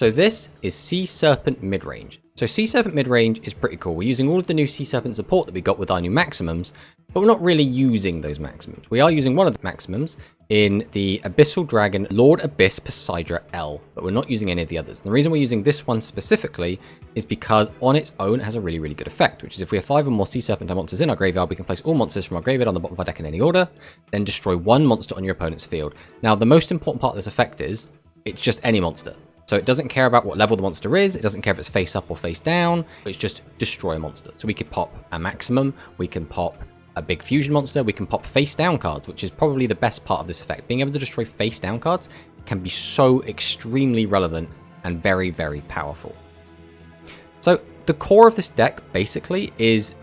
So this is Sea Serpent Midrange. So Sea Serpent Midrange is pretty cool. We're using all of the new Sea Serpent support that we got with our new maximums, but we're not really using those maximums. We are using one of the maximums in the Abyssal Dragon Lord Abyss Poseidra L, but we're not using any of the others. And the reason we're using this one specifically is because on its own it has a really, really good effect, which is if we have 5 or more Sea Serpent type monsters in our graveyard, we can place all monsters from our graveyard on the bottom of our deck in any order, then destroy one monster on your opponent's field. Now, the most important part of this effect is it's just any monster. So it doesn't care about what level the monster is, it doesn't care if it's face up or face down, it's just destroy a monster. So we could pop a maximum, we can pop a big fusion monster, we can pop face down cards, which is probably the best part of this effect. Being able to destroy face down cards can be so extremely relevant and very, very powerful. So the core of this deck basically is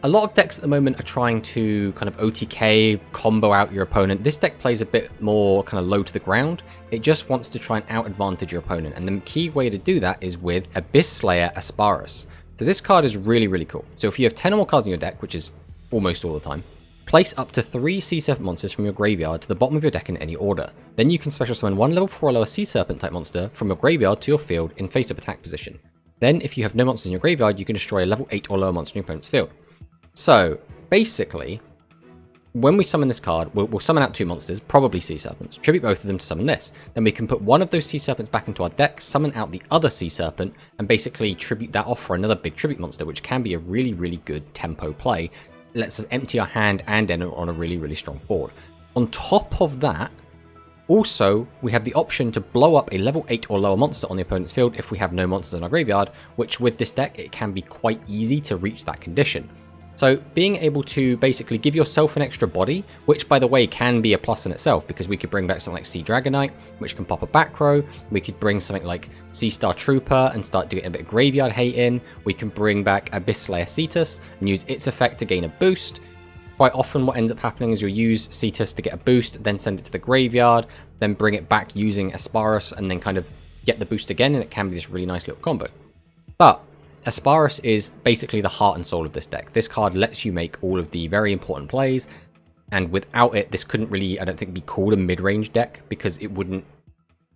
a lot of decks at the moment are trying to kind of OTK, combo out your opponent. This deck plays a bit more kind of low to the ground. It just wants to try and out-advantage your opponent. And the key way to do that is with Abyss Slayer Asparus. So this card is really, really cool. So if you have 10 or more cards in your deck, which is almost all the time, place up to 3 Sea Serpent monsters from your graveyard to the bottom of your deck in any order. Then you can special summon one level 4 or lower Sea Serpent type monster from your graveyard to your field in face-up attack position. Then if you have no monsters in your graveyard, you can destroy a level 8 or lower monster in your opponent's field. So, basically, when we summon this card, we'll summon out 2 monsters, probably Sea Serpents, tribute both of them to summon this. Then we can put one of those Sea Serpents back into our deck, summon out the other Sea Serpent, and basically tribute that off for another big tribute monster, which can be a really, really good tempo play. It lets us empty our hand and end on a really, really strong board. On top of that, also, we have the option to blow up a level 8 or lower monster on the opponent's field if we have no monsters in our graveyard, which with this deck, it can be quite easy to reach that condition. So being able to basically give yourself an extra body, which by the way can be a plus in itself, because we could bring back something like Sea Dragonite, which can pop a back row. We could bring something like Sea Star Trooper and start doing a bit of graveyard hate in. We can bring back Abyss Slayer Cetus and use its effect to gain a boost. Quite often what ends up happening is you'll use Cetus to get a boost, then send it to the graveyard, then bring it back using Asparus and then kind of get the boost again, and it can be this really nice little combo. But Asparus is basically the heart and soul of this deck. This card lets you make all of the very important plays, and without it, this couldn't really, I don't think, be called a mid-range deck because it wouldn't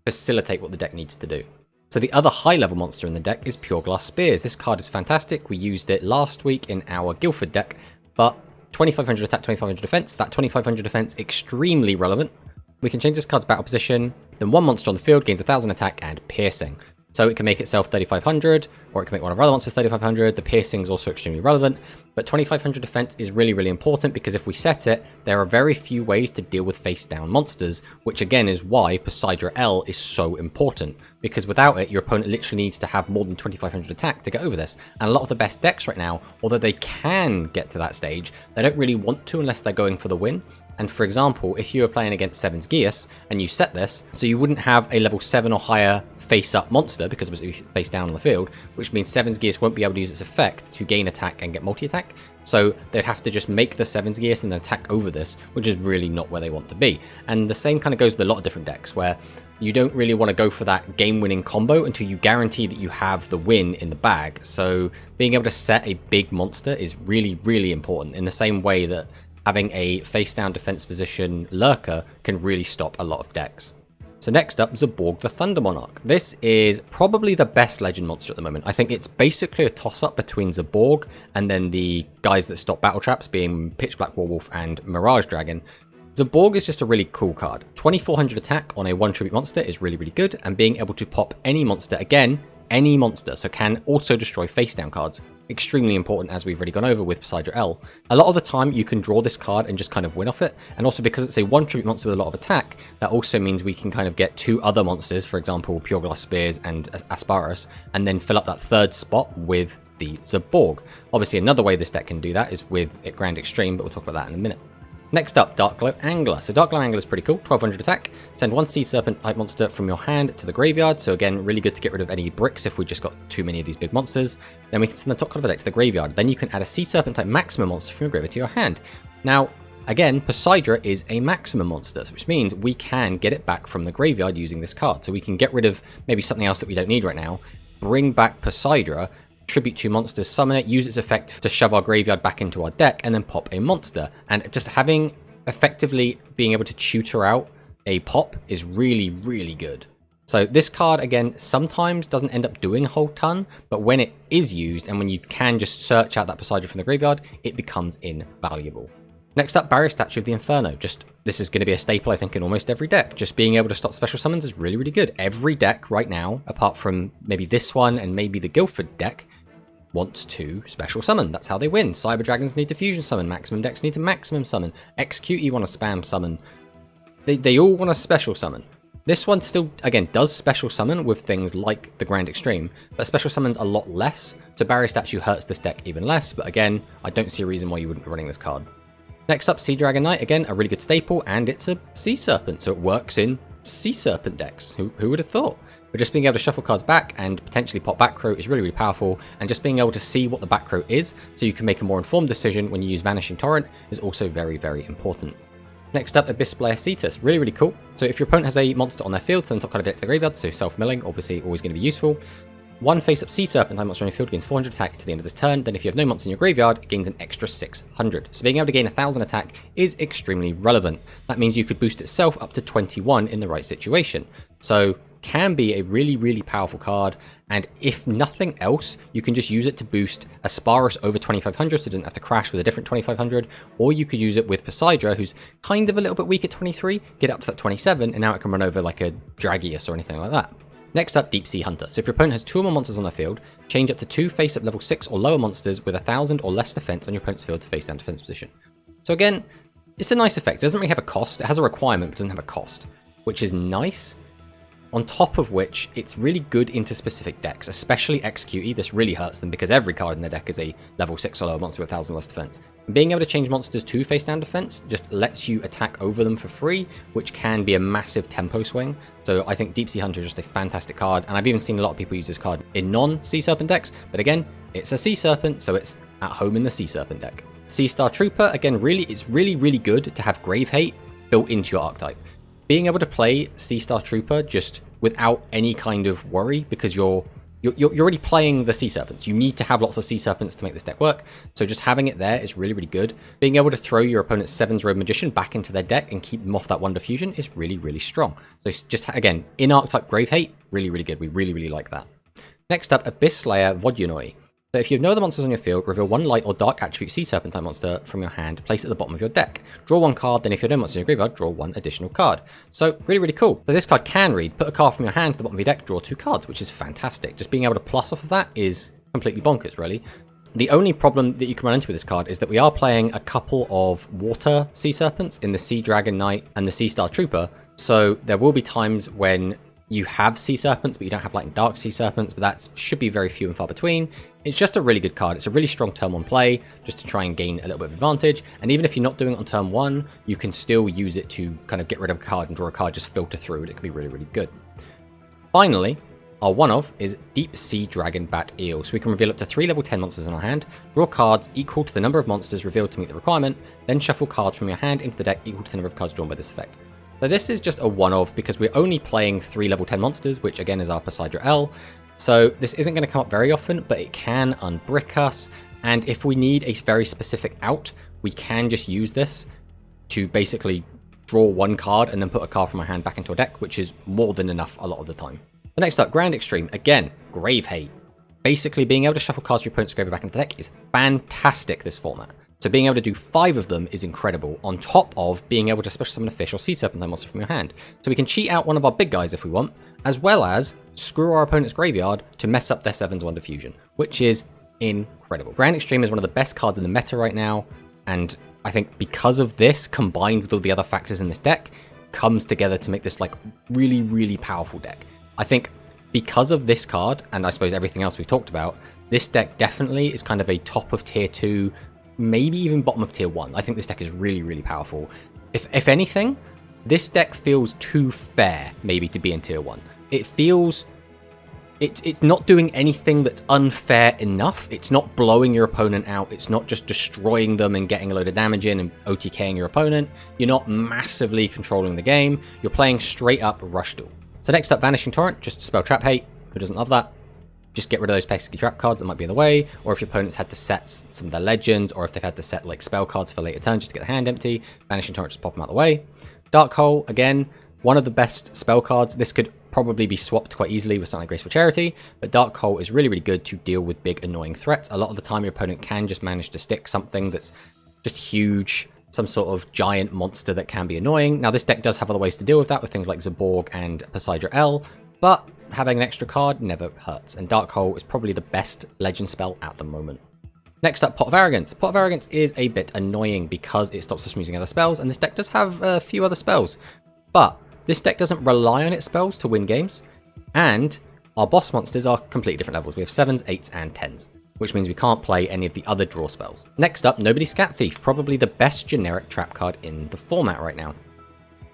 facilitate what the deck needs to do. So the other high-level monster in the deck is Pure Glass Spears. This card is fantastic. We used it last week in our Guildford deck, but 2500 attack, 2500 defense. That 2500 defense, extremely relevant. We can change this card's battle position, then one monster on the field gains 1000 attack and piercing. So it can make itself 3500, or it can make one of our other monsters 3500. The piercing is also extremely relevant, but 2500 defense is really, really important because if we set it, there are very few ways to deal with face down monsters, which again is why Poseidra L is so important, because without it, your opponent literally needs to have more than 2500 attack to get over this. And a lot of the best decks right now, although they can get to that stage, they don't really want to unless they're going for the win. And for example, if you were playing against Seven's Geas and you set this, so you wouldn't have a level 7 or higher face-up monster because it was face down on the field, which means Seven's Geas won't be able to use its effect to gain attack and get multi-attack. So they'd have to just make the Seven's Geas and then attack over this, which is really not where they want to be. And the same kind of goes with a lot of different decks where you don't really want to go for that game-winning combo until you guarantee that you have the win in the bag. So being able to set a big monster is really, really important in the same way that having a face-down defense position lurker can really stop a lot of decks. So next up, Zaborg the Thunder Monarch. This is probably the best legend monster at the moment. I think it's basically a toss-up between Zaborg and then the guys that stop battle traps, being Pitch Black Warwolf and Mirage Dragon. Zaborg is just a really cool card. 2400 attack on a 1 tribute monster is really, really good, and being able to pop any monster, again, any monster, so can also destroy face-down cards. Extremely important, as we've already gone over with Poseidra L. A lot of the time you can draw this card and just kind of win off it, and also because it's a 1 tribute monster with a lot of attack, that also means we can kind of get 2 other monsters, for example Pure Glass Spears and Asparus, and then fill up that 3rd spot with the Zaborg. Obviously another way this deck can do that is with Grand Extreme, but we'll talk about that in a minute. Next up, Darkglow Angler. So Darkglow Angler is pretty cool, 1200 attack. Send 1 Sea Serpent type monster from your hand to the graveyard. So again, really good to get rid of any bricks if we just got too many of these big monsters. Then we can send the top card of the deck to the graveyard. Then you can add a Sea Serpent type maximum monster from your graveyard to your hand. Now, again, Poseidra is a maximum monster, which means we can get it back from the graveyard using this card. So we can get rid of maybe something else that we don't need right now, bring back Poseidra, tribute 2 monsters, summon it, use its effect to shove our graveyard back into our deck, and then pop a monster. And just having effectively being able to tutor out a pop is really, really good. So this card, again, sometimes doesn't end up doing a whole ton, but when it is used and when you can just search out that Poseidon from the graveyard, it becomes invaluable. Next up, Barrier Statue of the Inferno. This is going to be a staple, I think, in almost every deck. Just being able to stop special summons is really, really good. Every deck right now, apart from maybe this one and maybe the Guildford deck, wants to special summon. That's how they win. Cyber Dragons need to fusion summon. Maximum decks need to maximum summon. Execute, you want to spam summon. They all want to special summon. This one still, again, does special summon with things like the Grand Extreme, but special summons a lot less, so Barrier Statue hurts this deck even less, but again, I don't see a reason why you wouldn't be running this card. Next up, Sea Dragon Knight, again, a really good staple, and it's a Sea Serpent, so it works in Sea Serpent decks. Who would have thought? But just being able to shuffle cards back and potentially pop back row is really, really powerful, and just being able to see what the back row is, so you can make a more informed decision when you use Vanishing Torrent, is also very, very important. Next up, Abyss Blair Cetus. Really, really cool. So if your opponent has a monster on their field, send top card of it to the graveyard, so self-milling, obviously always going to be useful. One face-up Sea Serpent time monster on your field gains 400 attack to the end of this turn, then if you have no monsters in your graveyard, it gains an extra 600. So being able to gain 1000 attack is extremely relevant. That means you could boost itself up to 21 in the right situation. So can be a really, really powerful card, and if nothing else, you can just use it to boost Asparus over 2500 so it doesn't have to crash with a different 2500, or you could use it with Poseidra, who's kind of a little bit weak at 23, get up to that 27, and now it can run over like a Dragius or anything like that. Next up, Deep Sea Hunter. So if your opponent has 2 or more monsters on their field, change up to 2 face-up level 6 or lower monsters with 1000 or less defense on your opponent's field to face-down defense position. So again, it's a nice effect. It doesn't really have a cost. It has a requirement, but it doesn't have a cost, which is nice. On top of which, it's really good into specific decks, especially Execute. This really hurts them because every card in their deck is a level 6 or lower monster with 1000 less defense. And being able to change monsters to face down defense just lets you attack over them for free, which can be a massive tempo swing. So I think Deep Sea Hunter is just a fantastic card, and I've even seen a lot of people use this card in non-Sea Serpent decks, but again, it's a Sea Serpent, so it's at home in the Sea Serpent deck. Sea Star Trooper, again, it's really, really good to have Grave Hate built into your archetype. Being able to play Sea Star Trooper just without any kind of worry, because you're already playing the Sea Serpents. You need to have lots of Sea Serpents to make this deck work, so just having it there is really, really good. Being able to throw your opponent's 7's Rogue Magician back into their deck and keep them off that Wonder Fusion is really, really strong. So it's just, again, in archetype Grave Hate, really, really good. We really, really like that. Next up, Abyss Slayer Vodunoi. So if you have no other monsters on your field, reveal 1 light or dark attribute Sea Serpent type monster from your hand, place it at the bottom of your deck. Draw 1 card, then if you have no monsters in your graveyard, draw 1 additional card. So really, really cool. But this card can read, put a card from your hand to the bottom of your deck, draw 2 cards, which is fantastic. Just being able to plus off of that is completely bonkers, really. The only problem that you can run into with this card is that we are playing a couple of water Sea Serpents in the Sea Dragon Knight and the Sea Star Trooper, so there will be times when you have Sea Serpents, but you don't have light and dark Sea Serpents, but that should be very few and far between. It's just a really good card. It's a really strong turn 1 play, just to try and gain a little bit of advantage. And even if you're not doing it on turn 1, you can still use it to kind of get rid of a card and draw a card, just filter through it. It can be really, really good. Finally, our one-of is Deep Sea Dragon Bat Eel. So we can reveal up to 3 level 10 monsters in our hand, draw cards equal to the number of monsters revealed to meet the requirement, then shuffle cards from your hand into the deck equal to the number of cards drawn by this effect. So this is just a one-of because we're only playing 3 level 10 monsters, which again is our Poseidra L. So this isn't going to come up very often, but it can unbrick us. And if we need a very specific out, we can just use this to basically draw 1 card and then put a card from our hand back into our deck, which is more than enough a lot of the time. The next up, Grand Extreme. Again, Grave Hate. Basically, being able to shuffle cards from your opponent's graveyard back into the deck is fantastic this format. So being able to do 5 of them is incredible, on top of being able to special summon a fish or Sea Serpent type monster from your hand. So we can cheat out one of our big guys if we want, as well as screw our opponent's graveyard to mess up their 7's Wonder Fusion, which is incredible. Grand Extreme is one of the best cards in the meta right now, and I think because of this, combined with all the other factors in this deck, comes together to make this like really, really powerful deck. I think because of this card, and I suppose everything else we've talked about, this deck definitely is kind of a top of tier 2, maybe even bottom of tier 1. I think this deck is really, really powerful. If anything, this deck feels too fair maybe to be in tier 1. It feels... It's not doing anything that's unfair enough. It's not blowing your opponent out. It's not just destroying them and getting a load of damage in and OTKing your opponent. You're not massively controlling the game. You're playing straight up Rush Duel. So next up, Vanishing Torrent, just to spell Trap Hate. Who doesn't love that? Just get rid of those pesky trap cards that might be in the way, or if your opponent's had to set some of their legends, or if they've had to set like spell cards for later turns just to get the hand empty, Vanishing Torrent, just pop them out of the way. Dark Hole, again, one of the best spell cards. This could probably be swapped quite easily with something like Graceful Charity, but Dark Hole is really, really good to deal with big annoying threats. A lot of the time your opponent can just manage to stick something that's just huge, some sort of giant monster that can be annoying. Now this deck does have other ways to deal with that with things like Zaborg and Poseidra L, but having an extra card never hurts, and Dark Hole is probably the best legend spell at the moment. Next up, Pot of Arrogance. Pot of Arrogance is a bit annoying because it stops us from using other spells, and this deck does have a few other spells, but this deck doesn't rely on its spells to win games, and our boss monsters are completely different levels. We have 7s, 8s, and 10s, which means we can't play any of the other draw spells. Next up, Nobody Scat Thief, probably the best generic trap card in the format right now.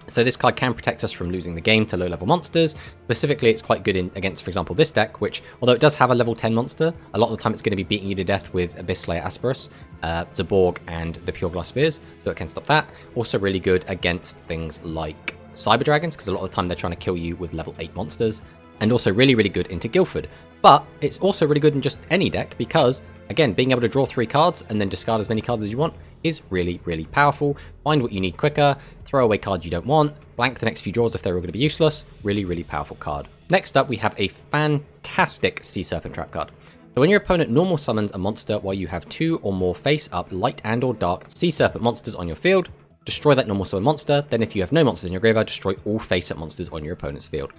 So this card can protect us from losing the game to low-level monsters. Specifically, it's quite good against, for example, this deck, which, although it does have a level 10 monster, a lot of the time it's going to be beating you to death with Abyss Slayer Asperus, Zaborg, and the Pure Glass Spears, so it can stop that. Also really good against things like Cyber Dragons, because a lot of the time they're trying to kill you with level 8 monsters, and also really, really good into Guildford. But it's also really good in just any deck, because, again, being able to draw 3 cards and then discard as many cards as you want is really, really powerful. Find what you need quicker, throw away cards you don't want, blank the next few draws if they're all going to be useless. Really, really powerful card. Next up, we have a fantastic Sea Serpent trap card. So when your opponent normal summons a monster while you have 2 or more face-up light and or dark Sea Serpent monsters on your field, destroy that normal summon monster. Then if you have no monsters in your graveyard, destroy all face-up monsters on your opponent's field.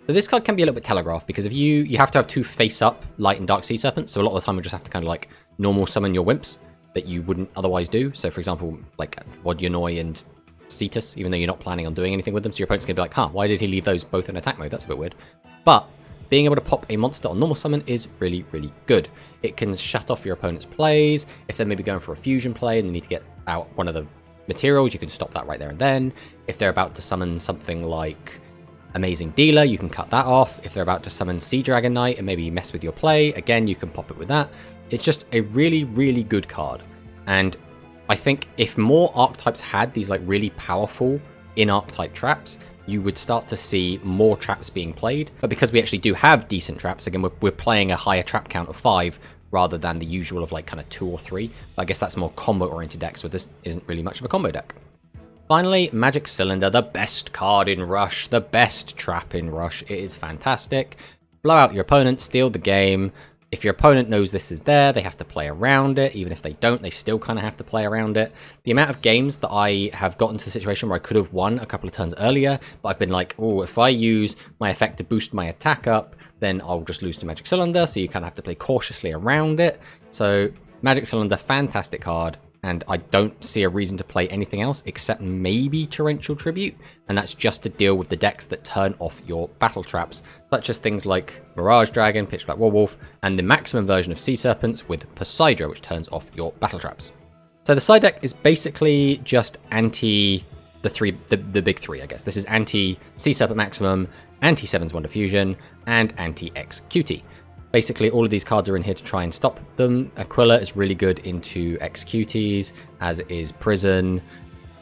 So this card can be a little bit telegraphed, because if you have to have 2 face-up light and dark Sea Serpents, so a lot of the time you just have to kind of like normal summon your Wimps that you wouldn't otherwise do. So for example, like Vodyanoi and Cetus, even though you're not planning on doing anything with them, so your opponent's going to be like, huh, why did he leave those both in attack mode? That's a bit weird. But being able to pop a monster on normal summon is really, really good. It can shut off your opponent's plays. If they're maybe going for a fusion play and they need to get out one of the materials, you can stop that right there and then. If they're about to summon something like Amazing Dealer, you can cut that off. If they're about to summon Sea Dragon Knight and maybe mess with your play, again, you can pop it with that. It's just a really, really good card. And I think if more archetypes had these like really powerful in-archetype traps, you would start to see more traps being played. But because we actually do have decent traps, again, we're playing a higher trap count of 5 rather than the usual of like kind of 2 or 3. But I guess that's more combo-oriented decks, so this isn't really much of a combo deck. Finally, Magic Cylinder, the best card in Rush, the best trap in Rush. It is fantastic. Blow out your opponent, steal the game. If your opponent knows this is there, they have to play around it. Even if they don't, they still kind of have to play around it. The amount of games that I have gotten to the situation where I could have won a couple of turns earlier, but I've been like, oh, if I use my effect to boost my attack up, then I'll just lose to Magic Cylinder. So you kind of have to play cautiously around it. So Magic Cylinder, fantastic card. And I don't see a reason to play anything else except maybe Torrential Tribute, and that's just to deal with the decks that turn off your battle traps, such as things like Mirage Dragon, Pitch Black Warwolf, and the maximum version of Sea Serpents with Poseidra, which turns off your battle traps. So the side deck is basically just anti the big 3, I guess. This is anti Sea Serpent Maximum, anti 7's Wonder Fusion, and anti Execute. Basically, all of these cards are in here to try and stop them. Aquila is really good into Executes, as is Prison.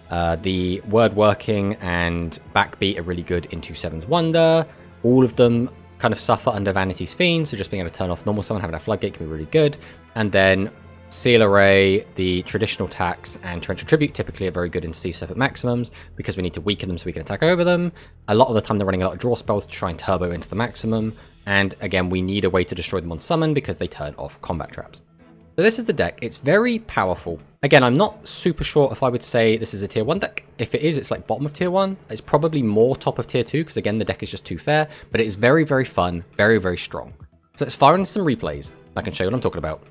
The Word Working and Backbeat are really good into 7's Wonder. All of them kind of suffer under Vanity's Fiend, so just being able to turn off normal summon, having a Floodgate can be really good. And then Seal Array, the Traditional Tax, and Torrential Tribute typically are very good in Sea Serpent Maximums because we need to weaken them so we can attack over them. A lot of the time they're running a lot of draw spells to try and turbo into the maximum. And again, we need a way to destroy them on summon because they turn off combat traps. So this is the deck. It's very powerful. Again, I'm not super sure if I would say this is a tier 1 deck. If it is, it's like bottom of tier 1. It's probably more top of tier 2 because again, the deck is just too fair, but it is very, very fun, very, very strong. So let's fire in some replays. I can show you what I'm talking about.